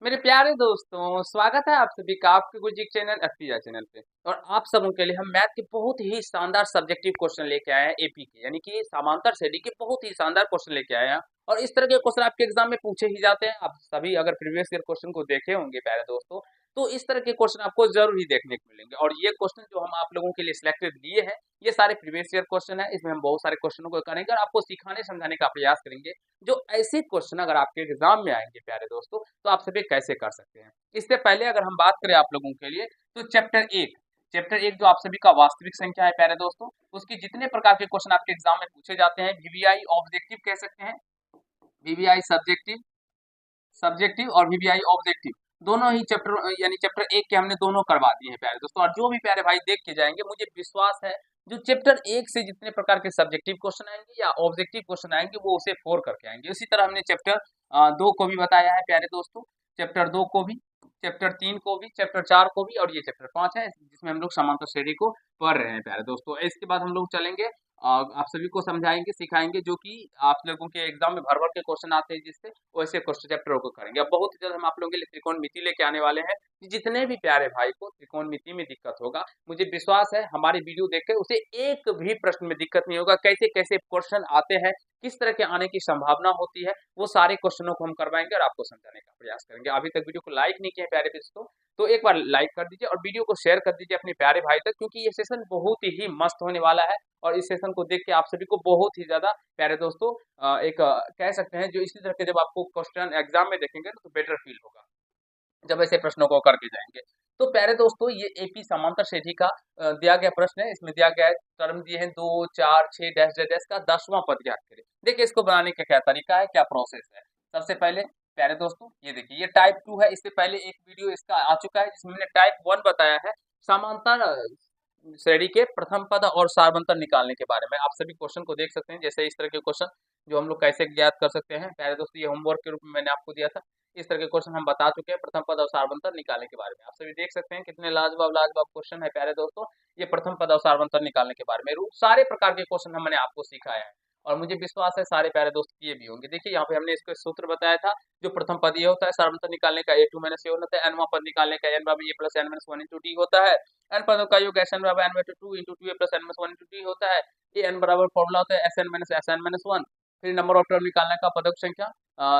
मेरे प्यारे दोस्तों, स्वागत है आप सभी का आपके गुरजीत चैनल अफ्रीजा चैनल पे। और आप सबों के लिए हम मैथ के बहुत ही शानदार सब्जेक्टिव क्वेश्चन लेके आए हैं एपी के, यानी कि समांतर श्रेणी के बहुत ही शानदार क्वेश्चन लेके आए हैं। और इस तरह के क्वेश्चन आपके एग्जाम में पूछे ही जाते हैं। आप सभी अगर प्रीवियस ईयर क्वेश्चन को देखे होंगे प्यारे दोस्तों, तो इस तरह के क्वेश्चन आपको जरूर ही देखने को मिलेंगे। और ये क्वेश्चन जो हम आप लोगों के लिए सिलेक्टेड लिए हैं, ये सारे प्रीवियस ईयर क्वेश्चन है। इसमें हम बहुत सारे क्वेश्चनों को करेंगे और आपको सिखाने समझाने का प्रयास करेंगे, जो ऐसे क्वेश्चन अगर आपके एग्जाम में आएंगे प्यारे दोस्तों, तो आप सभी कैसे कर सकते हैं। इससे पहले अगर हम बात करें आप लोगों के लिए, तो चैप्टर 1 जो आप सभी का वास्तविक संख्या है प्यारे दोस्तों, उसके जितने प्रकार के क्वेश्चन आपके एग्जाम में पूछे जाते हैं, वीवीआई ऑब्जेक्टिव कह सकते हैं, वीवीआई सब्जेक्टिव सब्जेक्टिव और वीवीआई ऑब्जेक्टिव, दोनों ही चैप्टर यानी चैप्टर 1 के हमने दोनों करवा दिए हैं प्यारे दोस्तों। और जो भी प्यारे भाई देख के जाएंगे, मुझे विश्वास है जो चैप्टर 1 से जितने प्रकार के सब्जेक्टिव क्वेश्चन आएंगे या ऑब्जेक्टिव क्वेश्चन आएंगे, वो उसे 4 करके आएंगे। इसी तरह हमने चैप्टर 2 को भी बताया है प्यारे दोस्तों, चैप्टर 2 को भी, चैप्टर 3 को भी, चैप्टर 4 को भी, और ये चैप्टर 5 है जिसमें हम लोग समांतर श्रेणी को पढ़ रहे हैं प्यारे दोस्तों। इसके बाद हम लोग चलेंगे, आप सभी को समझाएंगे सिखाएंगे, जो कि आप लोगों के एग्जाम में भर भर के क्वेश्चन आते हैं, जिससे वैसे क्वेश्चन चैप्टरों को करेंगे। अब बहुत ही जल्द हम आप लोगों के लिए त्रिकोणमिति लेके आने वाले हैं। जितने भी प्यारे भाई को त्रिकोणमिति में दिक्कत होगा, मुझे विश्वास है हमारी वीडियो देख के उसे एक भी प्रश्न में दिक्कत नहीं होगा। कैसे कैसे क्वेश्चन आते हैं, किस तरह के आने की संभावना होती है, वो सारे क्वेश्चनों को हम करवाएंगे और आपको समझाने का प्रयास करेंगे। अभी तक वीडियो को लाइक नहीं किया प्यारे दोस्तों, तो एक बार लाइक कर दीजिए और वीडियो को शेयर कर दीजिए अपने प्यारे भाई तक, क्योंकि ये सेशन बहुत ही मस्त होने वाला है। और इस सेशन को देख के आप सभी को बहुत ही ज्यादा प्यारे दोस्तों कह सकते हैं, जो इसी तरह के जब आपको क्वेश्चन एग्जाम में देखेंगे तो बेटर फील होगा जब ऐसे प्रश्नों को करके जाएंगे। तो प्यारे दोस्तों, ये एपी समांतर श्रेणी का दिया गया प्रश्न है। इसमें दिया गया है, टर्म दिए हैं 2 4 6 डैश डैश डैश का 10वां पद ज्ञात करें। देखिए इसको बनाने का क्या तरीका है, क्या प्रोसेस है। सबसे पहले प्यारे दोस्तों ये देखिए, ये टाइप 2 है। इससे पहले एक वीडियो इसका आ चुका है जिसमें मैंने टाइप 1 बताया है, समांतर श्रेणी के प्रथम पद और सार्वंतर निकालने के बारे में। आप सभी क्वेश्चन को देख सकते हैं, जैसे इस तरह के क्वेश्चन जो हम लोग कैसे ज्ञात कर सकते हैं प्यारे दोस्तों, ये होमवर्क के रूप में मैंने आपको दिया था। इस तरह के क्वेश्चन हम बता चुके हैं प्रथम पद और सार्वंतर निकालने के बारे में। आप सभी देख सकते हैं कितने लाजवाब लाजवाब क्वेश्चन है प्यारे दोस्तों, ये प्रथम पद और सार्वंतर निकालने के बारे में। सारे प्रकार के क्वेश्चन हमने आपको सिखाया है और मुझे विश्वास है सारे प्यारे दोस्त किए भी होंगे। देखिए यहाँ पे हमने इसको सूत्र बताया था, जो प्रथम पद ये होता है, सार्वंतर निकालने का a2 माइनस a1 होता है, nवां पद निकालने का n बराबर a plus n minus 1 into d होता है, n पदों का योग sn बराबर n बटे 2 into 2 a plus n minus 1 into d होता है। ये n बराबर फॉर्मूला होता है sn माइनस 1। फिर नंबर ऑफ टर्म निकालने का पदक संख्या,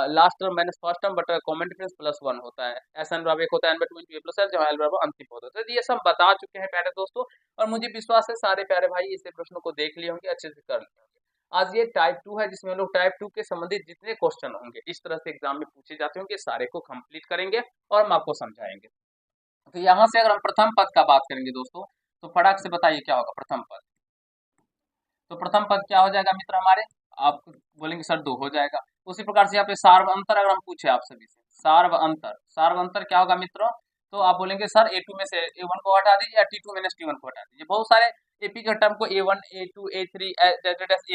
last term minus first term बटा कॉमन डिफरेंस प्लस 1 होता है। एस एन बराबर एक होता है n बटे 2 इंटू a प्लस l, जहाँ l बराबर अंतिम पद होता है। तो ये सब बता चुके हैं प्यारे दोस्तों, और मुझे विश्वास है सारे प्यारे भाई इस प्रश्नों को देख लिए होंगे, अच्छे से कर लिए होंगे। आज ये टाइप 2 है जिसमें लोग टाइप 2 के संबंधित जितने क्वेश्चन होंगे इस तरह से एग्जाम में पूछे जाते होंगे, सारे को कंप्लीट करेंगे और हम आपको समझाएंगे। तो यहाँ से अगर हम प्रथम पद का बात करेंगे दोस्तों, तो फटाक से बताइए क्या होगा प्रथम पद। तो प्रथम पद क्या हो जाएगा मित्र हमारे, आप बोलेंगे सर 2 हो जाएगा। उसी प्रकार से यहाँ पे सार्व अंतर अगर हम पूछे आप सभी से, सार्व अंतर क्या होगा मित्रों, तो आप बोलेंगे सर a2 में से a1 को हटा दीजिए या t2 माइनस t1 को हटा दीजिए। बहुत सारे एपी के टर्म को a1 a2 a3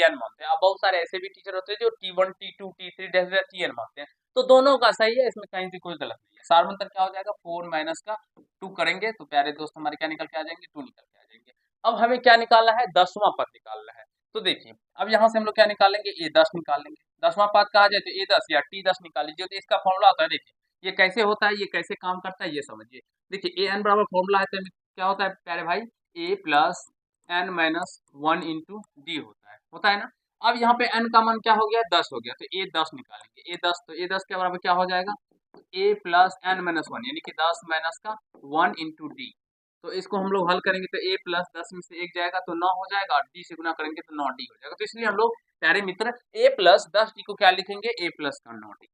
an मानते हैं। अब बहुत सारे ऐसे भी टीचर होते हैं जो t1 t2 t3 tn मानते हैं। तो दोनों का सही है, इसमें कहीं से कोई गलत नहीं है। सार्व अंतर क्या हो जाएगा, 4 माइनस का 2 करेंगे तो प्यारे दोस्त हमारे क्या निकल के आ जाएंगे, 2 निकल के आ जाएंगे। अब हमें क्या निकालना है, 10वां पद निकालना है। तो देखिए अब यहाँ से हम लोग क्या निकाल लेंगे, a10 निकाल लेंगे। 10वां पद कहा जाए तो a10 या t10 निकाल लीजिए। तो इसका फॉर्मूला होता है, देखिए ये कैसे होता है, ये कैसे काम करता है, ये समझिए। देखिए an बराबर फॉर्मूला है तो क्या होता है प्यारे भाई, a plus n minus 1 into D होता है ना। अब यहाँ पे n का मान क्या हो गया, 10 हो गया, तो a10 निकालेंगे। a10 तो a10 के बराबर क्या हो जाएगा, a प्लस n माइनस 1 यानी कि 10 माइनस का 1 इंटू डी। तो इसको हम लोग हल करेंगे तो a प्लस 10 में से 1 जाएगा तो 9 हो जाएगा, और d से गुना करेंगे तो 9d हो जाएगा। तो इसलिए हम लोग प्यारे मित्र a प्लस 10d को क्या लिखेंगे, a प्लस का 9d।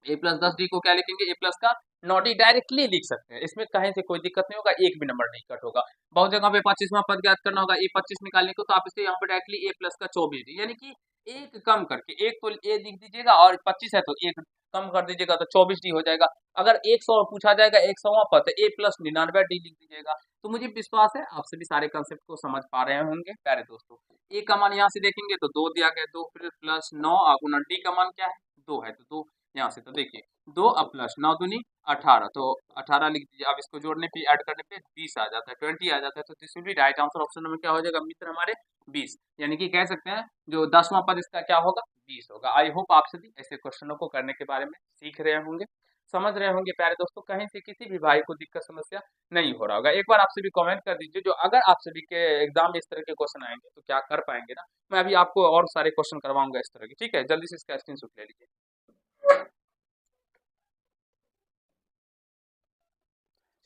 a प्लस 10d को क्या लिखेंगे, a प्लस का 9d डायरेक्टली लिख सकते हैं। इसमें कहीं से कोई दिक्कत नहीं होगा, एक भी नंबर नहीं कट होगा। बहुत जगह पे 25वां पद ज्ञात करना होगा, a 25 निकालने को, तो आप इसे यहाँ पे डायरेक्टली a प्लस का 24d, यानी कि एक कम करके, एक तो a लिख दीजिएगा और 25 है तो एक कम कर दीजिएगा तो 24d हो जाएगा। अगर 100 पूछा जाएगा 100वां पद, तो a प्लस 99d लिख दीजिएगा। तो मुझे विश्वास है आप सभी सारे कंसेप्ट को समझ पा रहे होंगे प्यारे दोस्तों। a का मान यहाँ से देखेंगे तो 2 दिया गया, 2 फिर प्लस 9 गुना d का मान क्या है, 2 है, तो 2 यहाँ से। तो देखिए 2 प्लस 9 दूनी 18, तो 18 लिख दीजिए। अब इसको जोड़ने पे ऐड करने पे 20 आ जाता है, 20 आ जाता है। तो this will be right answer, option number क्या हो जाएगा मित्र हमारे, 20। यानी कि कह सकते हैं जो 10वां पद इसका क्या होगा, 20 होगा। आई होप आप सभी ऐसे क्वेश्चनों को करने के बारे में सीख रहे होंगे। समझ रहे होंगे प्यारे दोस्तों, कहीं से किसी भी भाई को दिक्कत समस्या नहीं हो रहा होगा। एक बार आप सभी कमेंट कर दीजिए, जो अगर आप सभी के एग्जाम में इस तरह के क्वेश्चन आएंगे तो क्या कर पाएंगे ना, मैं अभी आपको और सारे क्वेश्चन करवाऊंगा इस तरह के, ठीक है। जल्दी से इसका स्क्रीनशॉट ले लीजिए।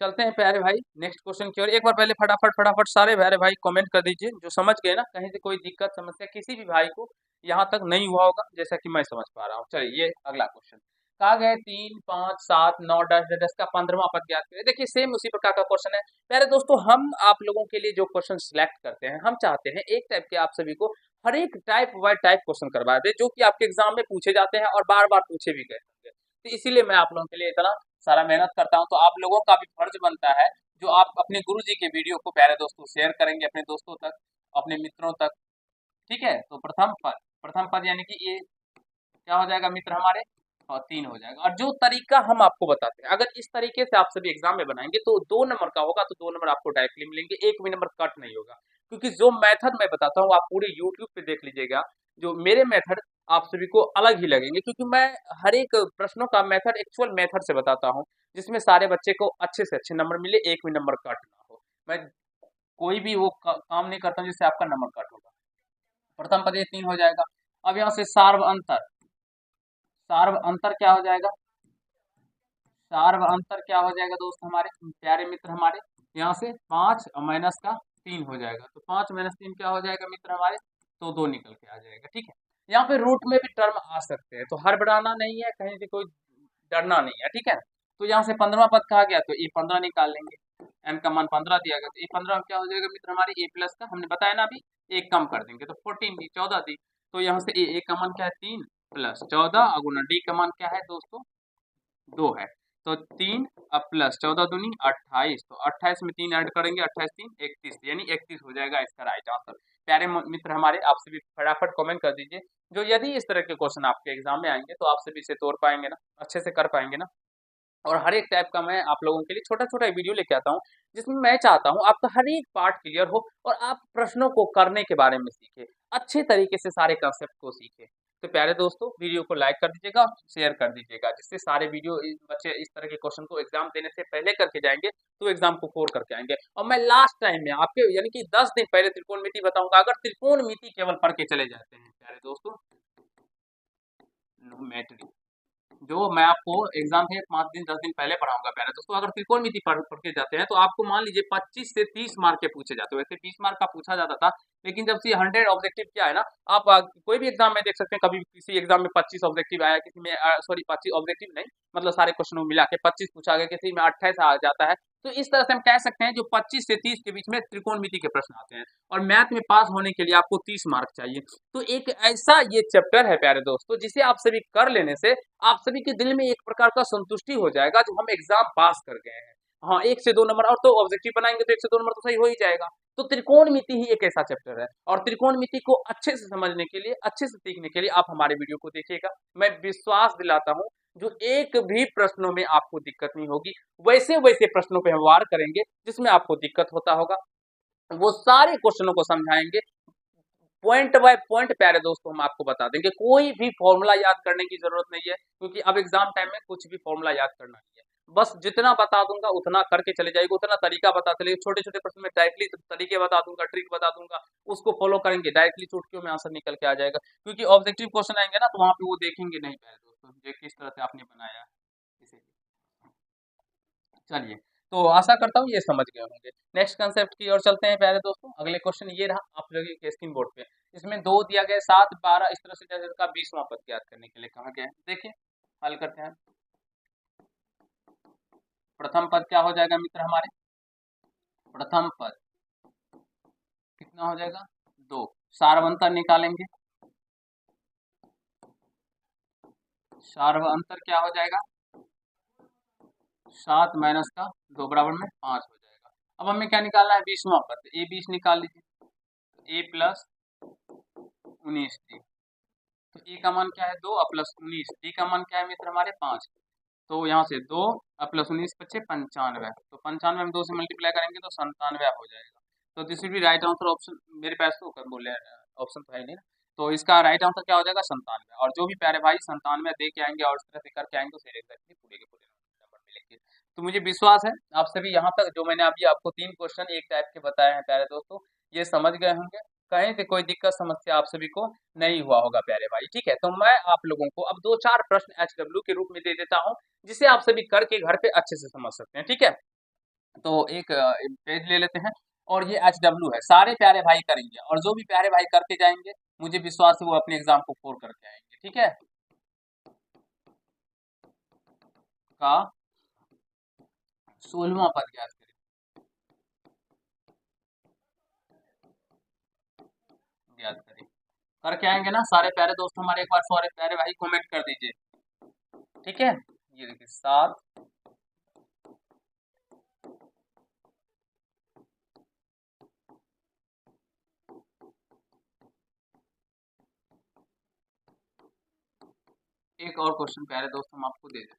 चलते हैं प्यारे भाई नेक्स्ट क्वेश्चन की ओर। एक बार पहले फटाफट फटाफट सारे प्यारे भाई कमेंट कर दीजिए, जो समझ गए ना, कहीं से कोई दिक्कत समस्या किसी भी भाई को यहाँ तक नहीं हुआ होगा, जैसा कि मैं समझ पा रहा हूँ। चलिए ये अगला क्वेश्चन, कहा गया 3 5 7 9 10 का 15वां पद ज्ञात करें। देखिए सेम उसी प्रकार का क्वेश्चन है प्यारे दोस्तों। हम आप लोगों के लिए जो क्वेश्चन सिलेक्ट करते हैं, हम चाहते हैं एक टाइप के आप सभी को हर एक टाइप वाई टाइप क्वेश्चन करवा दे, जो कि आपके एग्जाम में पूछे जाते हैं और बार बार पूछे भी गए होंगे। तो इसीलिए मैं आप लोगों के लिए इतना सारा मेहनत करता हूँ। तो आप लोगों का भी फर्ज बनता है, जो आप अपने गुरु जी के वीडियो को प्यारे दोस्तों शेयर करेंगे अपने दोस्तों तक, अपने मित्रों तक, ठीक है। तो प्रथम पद यानी कि ये क्या हो जाएगा मित्र हमारे, और 3 हो जाएगा। और जो तरीका हम आपको बताते हैं, अगर इस तरीके से आप सभी एग्जाम में बनाएंगे तो 2 नंबर का होगा, तो 2 नंबर आपको डायरेक्टली मिलेंगे, एक भी नंबर कट नहीं होगा। क्योंकि जो मेथड मैं बताता हूँ आप पूरे यूट्यूब पे देख लीजिएगा, जो मेरे मेथड आप सभी को अलग ही लगेंगे, क्योंकि मैं हर एक प्रश्नों का मेथड एक्चुअल मेथड से बताता हूँ, जिसमें सारे बच्चे को अच्छे से अच्छे नंबर मिले, एक भी नंबर कट ना हो। मैं कोई भी वो काम नहीं करता हूँ जिससे आपका नंबर कट होगा। प्रथम पद ये 3 हो जाएगा। अब यहाँ से सार्व अंतर क्या हो जाएगा, सार्व अंतर क्या हो जाएगा दोस्त हमारे प्यारे मित्र हमारे, यहाँ से 5 माइनस का 3 हो जाएगा। तो 5 - 3 क्या हो जाएगा मित्र हमारे, तो 2 निकल के आ जाएगा, ठीक है। यहाँ पे रूट में भी टर्म आ सकते हैं, तो हर बढ़ाना नहीं है, कहीं से कोई डरना नहीं है, ठीक है। तो यहाँ से 15वां पद कहा गया, तो ये 15 निकाल लेंगे, एन का मान 15 दिया गया, तो ये 15 क्या हो जाएगा मित्र हमारे, ए प्लस का हमने बताया ना अभी, एक कम कर देंगे तो 14 दी, 14 दी। तो यहाँ से ए का मान क्या है, 3 प्लस 14 अगुना डी का मान क्या है दोस्तों, 2 है। तो 3 अब प्लस 14 दूनी 28, तो 28 में 3 ऐड करेंगे, 28 3 31, यानी 31 हो जाएगा इसका राइट आंसर। प्यारे मित्र हमारे, आप सभी फटाफट कमेंट कर दीजिए, जो यदि इस तरह के क्वेश्चन आपके एग्जाम में आएंगे तो आप सभी इसे तोड़ पाएंगे ना, अच्छे से कर पाएंगे ना। और हर एक टाइप का मैं आप लोगों के लिए छोटा छोटा वीडियो लेके आता हूँ, जिसमें मैं चाहता हूँ आपका हर एक पार्ट क्लियर हो और आप प्रश्नों को करने के बारे में सीखे, अच्छे तरीके से सारे कंसेप्ट को सीखे। तो प्यारे दोस्तों वीडियो को लाइक कर दीजिएगा और शेयर कर दीजिएगा, जिससे सारे वीडियो बच्चे इस तरह के क्वेश्चन को एग्जाम देने से पहले करके जाएंगे, तो एग्जाम को फोर करके आएंगे। और मैं लास्ट टाइम में आपके यानी कि 10 दिन पहले त्रिकोणमिति बताऊंगा। अगर त्रिकोणमिति केवल पढ़ के चले जाते हैं प्यारे दोस्तों, ज्योमेट्री जो मैं आपको एग्जाम के 5 दिन 10 दिन पहले पढ़ाऊंगा प्यारे दोस्तों, अगर त्रिकोणमिति पढ़ के जाते हैं तो आपको मान लीजिए 25 से 30 मार्क के पूछे जाते हैं। वैसे 20 मार्क का पूछा जाता था, लेकिन जब से 100 ऑब्जेक्टिव क्या है ना, आप कोई भी एग्जाम में देख सकते हैं, कभी किसी एग्जाम में 25 ऑब्जेक्टिव आया, किसी में सॉरी 25 ऑब्जेक्टिव नहीं, मतलब सारे क्वेश्चनों में मिला के 25 पूछा गया, किसी में 28 आ जाता है। तो इस तरह से हम कह सकते हैं जो 25 से 30 के बीच में त्रिकोणमिति के प्रश्न आते हैं, और मैथ में पास होने के लिए आपको 30 मार्क चाहिए। तो एक ऐसा ये चैप्टर है प्यारे दोस्तों, जिसे आप सभी कर लेने से आप सभी के दिल में एक प्रकार का संतुष्टि हो जाएगा, जो हम एग्जाम पास कर गए हैं। हाँ 1 से 2 नंबर, और तो ऑब्जेक्टिव बनाएंगे तो 1 से 2 नंबर तो सही हो ही जाएगा। तो त्रिकोणमिति ही एक ऐसा चैप्टर है, और त्रिकोणमिति को अच्छे से समझने के लिए, अच्छे से सीखने के लिए आप हमारे वीडियो को देखिएगा। मैं विश्वास दिलाता हूँ जो एक भी प्रश्नों में आपको दिक्कत नहीं होगी, वैसे वैसे प्रश्नों पे हम वार करेंगे जिसमें आपको दिक्कत होता होगा, वो सारे क्वेश्चनों को समझाएंगे पॉइंट बाय पॉइंट प्यारे दोस्तों, हम आपको बता देंगे। कोई भी फॉर्मूला याद करने की जरूरत नहीं है, क्योंकि अब एग्जाम टाइम में कुछ भी फॉर्मूला याद करना नहीं है। बस जितना बता दूंगा उतना करके चले जाएगा, उतना तरीका बता चले, छोटे छोटे प्रश्न में डायरेक्टली तरीके बता दूंगा, ट्रिक बता दूंगा, उसको फॉलो करेंगे, डायरेक्टली चुटकियों में आंसर निकल के आ जाएगा। क्योंकि ऑब्जेक्टिव क्वेश्चन आएंगे ना, तो वहां पे वो देखेंगे नहीं प्यारे दोस्तों ये किस तरह से आपने बनाया है, इसीलिए। चलिए, तो आशा करता हूँ ये समझ गए होंगे। नेक्स्ट कंसेप्ट की ओर चलते हैं प्यारे दोस्तों। अगले क्वेश्चन ये रहा आप लोगों के स्क्रीन बोर्ड पे, इसमें 2 दिया गया 7 12 इस तरह से जैसे का 20वां पद ज्ञात करने के लिए कहा गया है। देखिए हल करते हैं। प्रथम पद क्या हो जाएगा मित्र हमारे, प्रथम पद कितना हो जाएगा 2, सार्व अंतर निकालेंगे, सार्व अंतर क्या हो जाएगा 7 माइनस का 2 बराबर में 5 हो जाएगा। अब हमें क्या निकालना है 20वां पद, ए 20 निकाल लीजिए, ए प्लस 19 डी, तो ए का मान क्या है 2 प्लस 19, डी का मान क्या है मित्र हमारे 5। तो यहाँ से 2 प्लस 19 बचे 95, तो 95 में 2 से मल्टीप्लाई करेंगे तो 97 हो जाएगा। तो this will be right answer option, मेरे पास तो कर बोले ऑप्शन तो है ही नहीं ना, तो इसका राइट आंसर क्या हो जाएगा 97। और जो भी प्यारे भाई 97 दे के आएंगे और इस तरह से करके आएंगे तो फिर एग्जैक्टली पूरे के पूरे तो मुझे विश्वास है आप सभी यहाँ तक जो मैंने अभी आपको 3 क्वेश्चन एक टाइप के बताए हैं प्यारे दोस्तों, ये समझ गए होंगे। कहीं से कोई दिक्कत समस्या आप सभी को नहीं हुआ होगा प्यारे भाई, ठीक है। तो मैं आप लोगों को अब 2-4 प्रश्न एचडब्ल्यू के रूप में दे देता हूँ, जिसे आप सभी करके घर पे अच्छे से समझ सकते हैं, ठीक है। तो एक पेज ले लेते हैं और ये एचडब्ल्यू है, सारे प्यारे भाई करेंगे और जो भी प्यारे भाई करते जाएंगे मुझे विश्वास है वो अपने एग्जाम को स्कोर करके आएंगे, ठीक है। का 16वां पद ज्ञात करें, ज्ञात करें। करके आएंगे ना सारे प्यारे दोस्त हमारे, एक बार सारे प्यारे भाई कमेंट कर दीजिए, ठीक है। ये देखिए 7, एक और क्वेश्चन प्यारे दोस्त हम आपको दे देते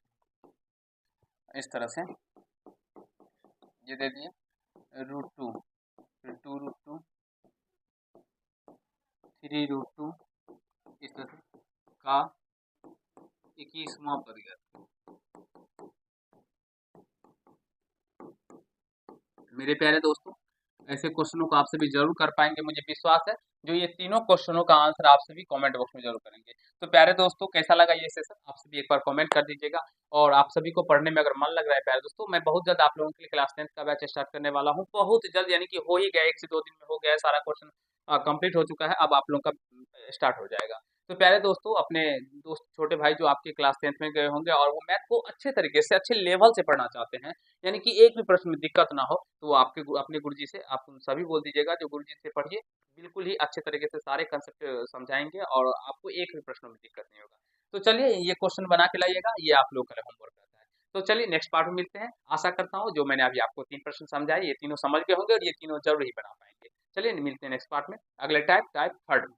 हैं इस तरह से, ये दे दिए √2, फिर 2√2, 3√2, इस तरह से का 21वां पद ज्ञात करें। मेरे प्यारे दोस्तों ऐसे क्वेश्चनों को आप सभी जरूर कर पाएंगे, मुझे विश्वास है। जो ये तीनों क्वेश्चनों का आंसर आप सभी कमेंट बॉक्स में जरूर करेंगे। तो प्यारे दोस्तों कैसा लगा ये सेशन, आप सभी एक बार कमेंट कर दीजिएगा। और आप सभी को पढ़ने में अगर मन लग रहा है प्यारे दोस्तों, मैं बहुत जल्द आप लोगों के लिए क्लास 10th का बैच स्टार्ट करने वाला हूँ, बहुत जल्द, यानी कि हो ही गया, 1 से 2 दिन में हो गया है, सारा क्वेश्चन कंप्लीट हो चुका है, अब आप लोगों का स्टार्ट हो जाएगा। तो प्यारे दोस्तों अपने दोस्त छोटे भाई जो आपके क्लास 10th में गए होंगे और वो मैथ को अच्छे तरीके से अच्छे लेवल से पढ़ना चाहते हैं, यानी कि एक भी प्रश्न में दिक्कत ना हो, तो वो आपके अपने गुरुजी से आप उन सभी बोल दीजिएगा जो गुरुजी से पढ़िए, बिल्कुल ही अच्छे तरीके से सारे कंसेप्ट समझाएंगे और आपको एक भी प्रश्न में दिक्कत नहीं होगा। तो चलिए ये क्वेश्चन बना के लाइएगा, ये आप लोग का होमवर्क रहता है। तो चलिए नेक्स्ट पार्ट में मिलते हैं, आशा करता हूँ जो मैंने अभी आपको 3 प्रश्न समझाए ये तीनों समझ गए होंगे और ये तीनों जरूर ही बना पाएंगे। चलिए मिलते हैं नेक्स्ट पार्ट में, अगले टाइप 3rd में।